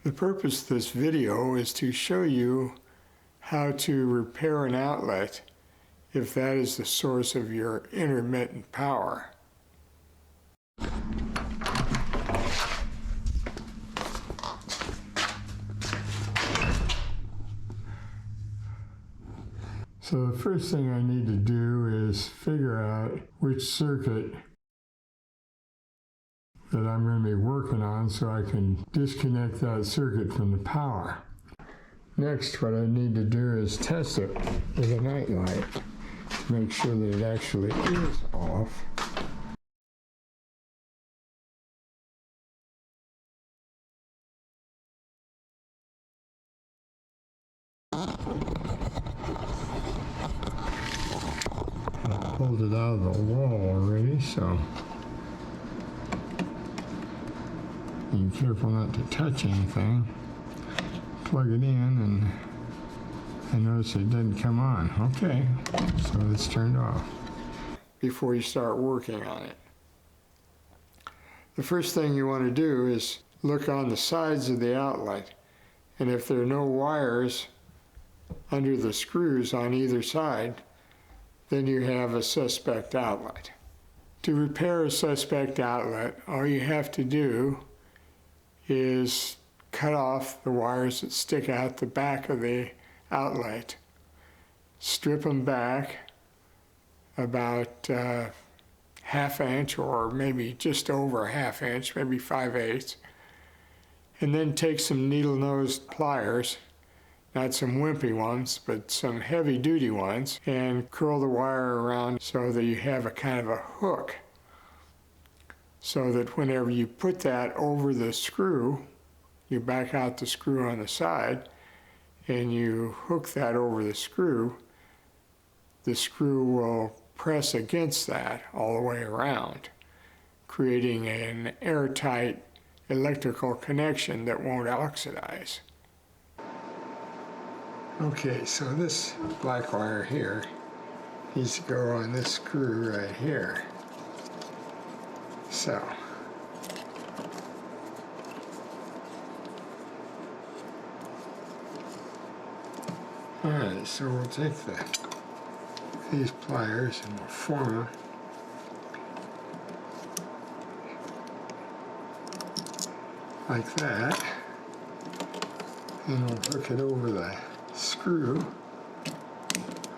The purpose of this video is to show you how to repair an outlet if that is the source of your intermittent power. So the first thing I need to do is figure out which circuit that I'm going to be working on so I can disconnect that circuit from the power. Next, what I need to do is test it with a night light to make sure that it actually is off. I pulled it out of the wall already, so be careful not to touch anything. Plug it in, and I notice it didn't come on. Okay, so it's turned off. Before you start working on it, the first thing you want to do is look on the sides of the outlet, and if there are no wires under the screws on either side, then you have a suspect outlet. To repair a suspect outlet, all you have to do is cut off the wires that stick out the back of the outlet, strip them back about ½ inch or maybe just over ½ inch, maybe 5/8, and then take some needle-nosed pliers, not some wimpy ones, but some heavy-duty ones, and curl the wire around so that you have a kind of a hook, so that whenever you put that over the screw, you back out the screw on the side and you hook that over the screw will press against that all the way around, creating an airtight electrical connection that won't oxidize. Okay, so this black wire here needs to go on this screw right here. So, alright, so we'll take these pliers and we'll form them like that, and we'll hook it over the screw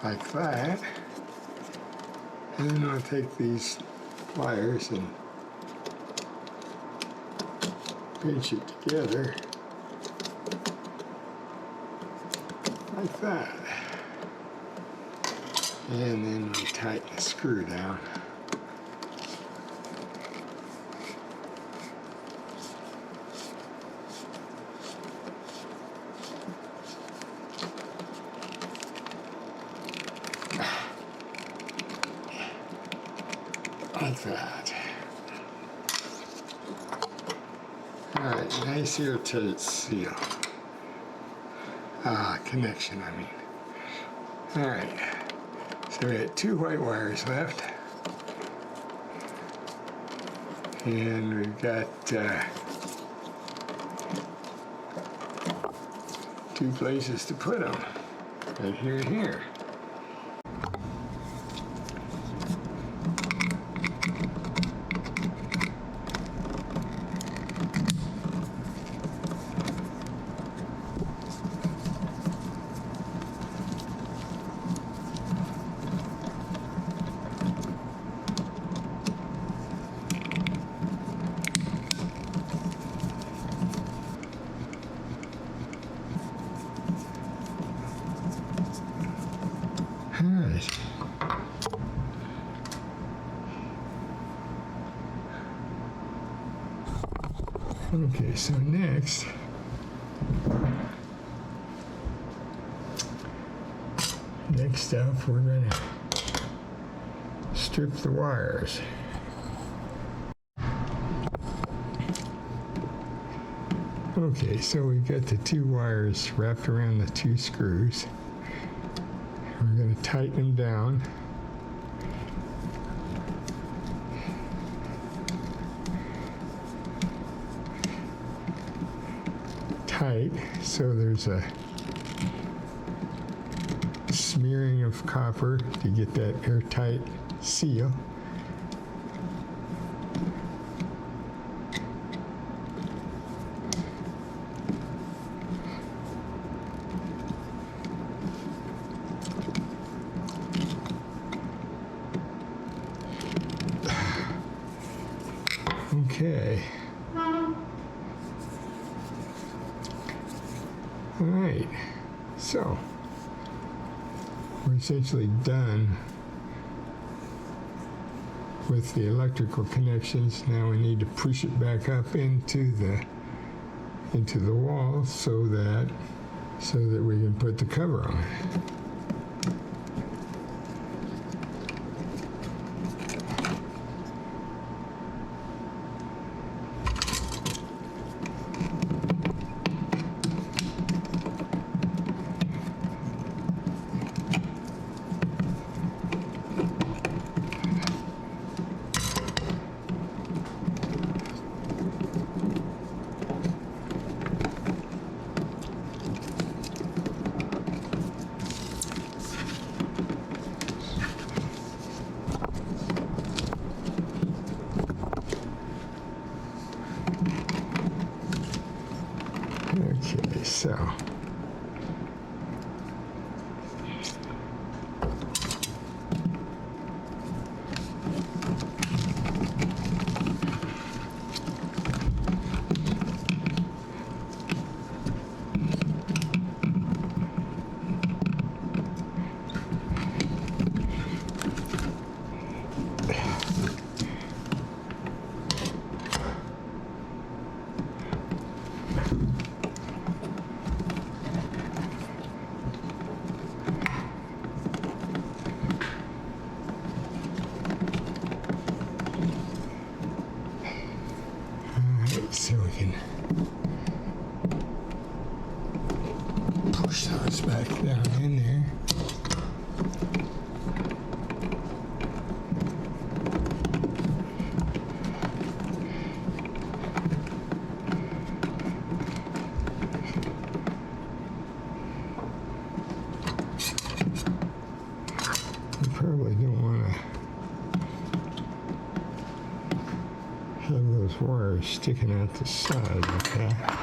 like that, and then I'll take these pliers and pinch it together like that, and then we tighten the screw down. Like that. Alright, nice airtight seal. Connection, I mean. Alright, so we got 2 white wires left. And we've got 2 places to put them, right here and here. Alright. Okay, so next, up we're going to strip the wires. Okay, so we've got the 2 wires wrapped around the 2 screws. We're going to tighten them down. tight, so there's a smearing of copper to get that airtight seal. Okay. All right. So we're essentially done with the electrical connections. Now we need to push it back up into the wall so that we can put the cover on. Okay, so so we can push those back down in there. You probably don't want to have those wires sticking out the side like that.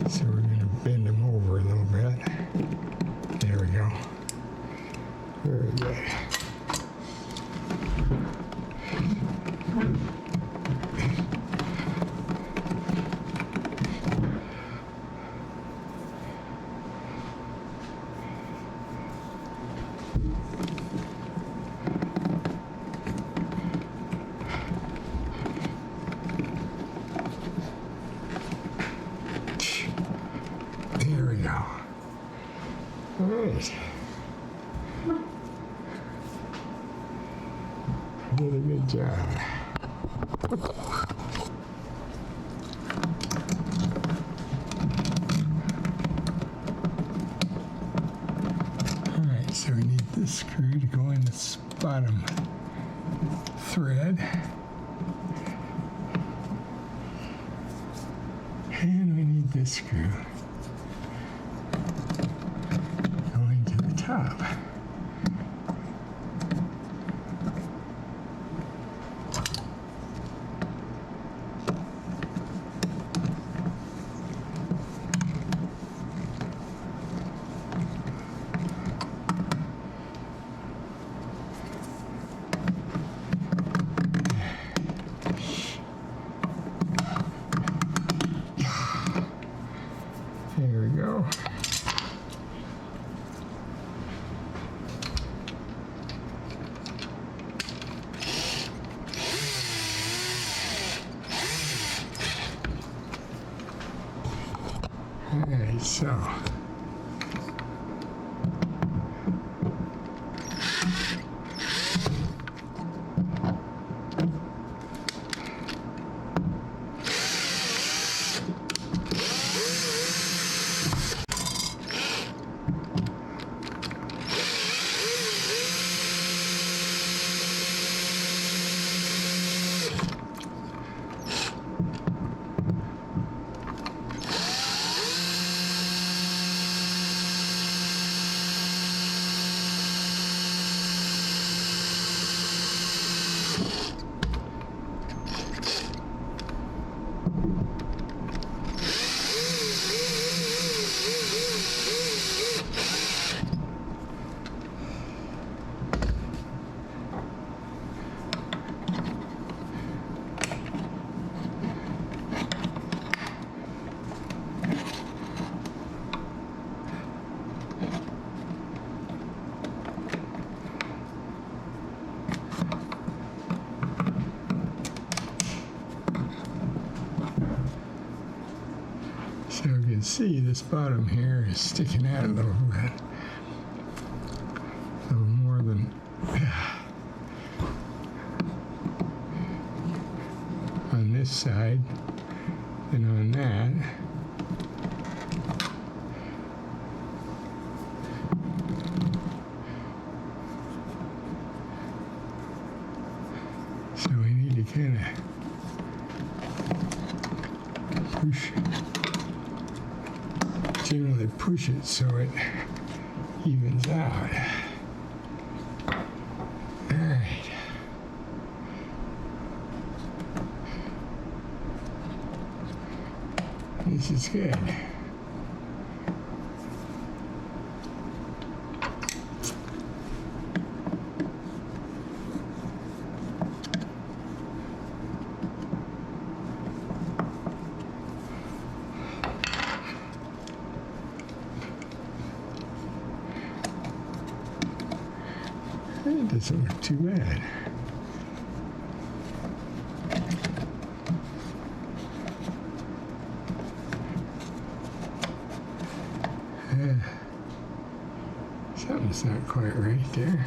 So we're going to bend them over a little bit. There we go. Very good. There we go. All right. Did a good job. All right, so we need this screw to go in this bottom thread. And we need this screw going to the top. There we go. All right, so So you can see this bottom here is sticking out a little bit. A little more than on this side than on that. So we need to kind of push. Generally push it so it evens out. All right. This is good. It doesn't look too bad. Something's not quite right there.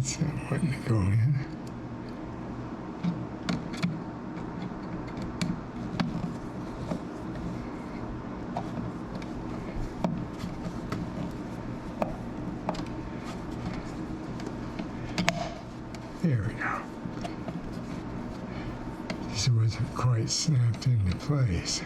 That's not wanting to go in. There we go. This wasn't quite snapped into place.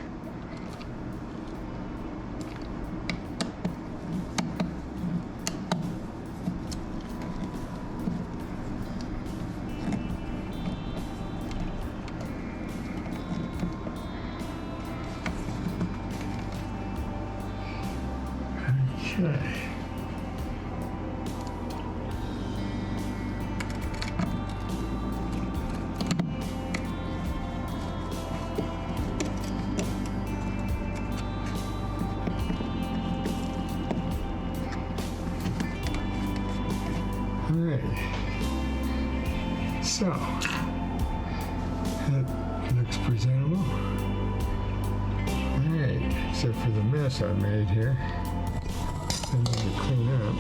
Okay. All right. So that looks presentable. All right, except for the mess I made here. I need to clean up.